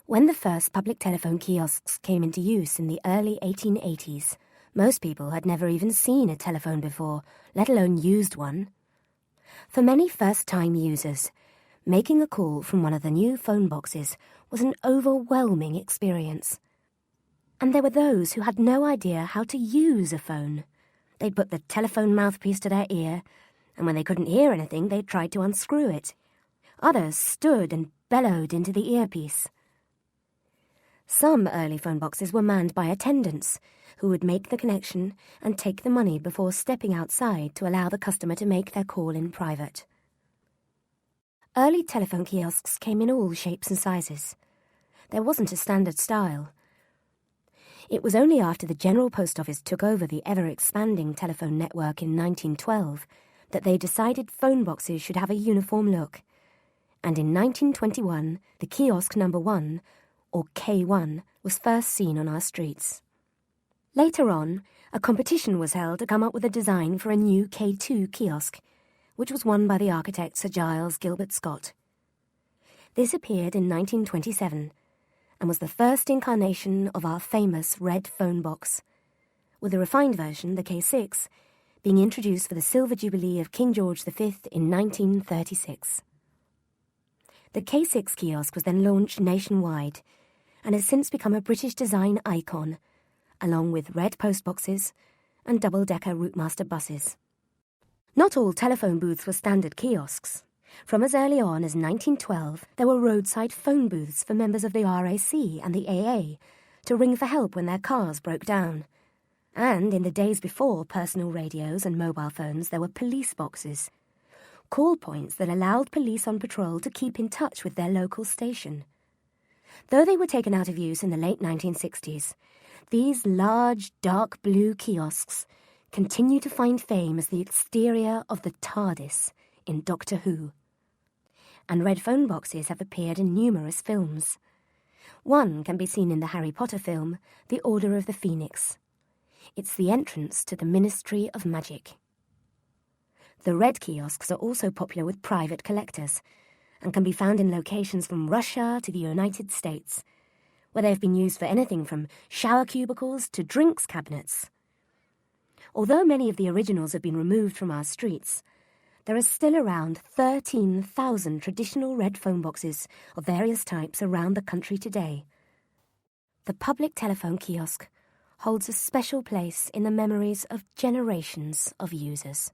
When the first public telephone kiosks came into use in the early 1880s, most people had never even seen a telephone before, let alone used one. For many first-time users, making a call from one of the new phone boxes was an overwhelming experience. And there were those who had no idea how to use a phone. They'd put the telephone mouthpiece to their ear, and when they couldn't hear anything, they tried to unscrew it. Others stood and bellowed into the earpiece. Some early phone boxes were manned by attendants, who would make the connection and take the money before stepping outside to allow the customer to make their call in private. Early telephone kiosks came in all shapes and sizes. There wasn't a standard style. It was only after the General Post Office took over the ever-expanding telephone network in 1912 that they decided phone boxes should have a uniform look. And in 1921, the kiosk number 1, or K1, was first seen on our streets. Later on, a competition was held to come up with a design for a new K2 kiosk, which was won by the architect Sir Giles Gilbert Scott. This appeared in 1927 and was the first incarnation of our famous red phone box, with a refined version, the K6, being introduced for the Silver Jubilee of King George V in 1936. The K6 kiosk was then launched nationwide and has since become a British design icon, along with red postboxes and double-decker Routemaster buses. Not all telephone booths were standard kiosks. From as early on as 1912, there were roadside phone booths for members of the RAC and the AA to ring for help when their cars broke down. And in the days before personal radios and mobile phones, there were police boxes, call points that allowed police on patrol to keep in touch with their local station. Though they were taken out of use in the late 1960s, these large, dark blue kiosks continue to find fame as the exterior of the TARDIS in Doctor Who. And red phone boxes have appeared in numerous films. One can be seen in the Harry Potter film, The Order of the Phoenix. It's the entrance to the Ministry of Magic. The red kiosks are also popular with private collectors and can be found in locations from Russia to the United States, where they have been used for anything from shower cubicles to drinks cabinets. Although many of the originals have been removed from our streets, there are still around 13,000 traditional red phone boxes of various types around the country today. The public telephone kiosk holds a special place in the memories of generations of users.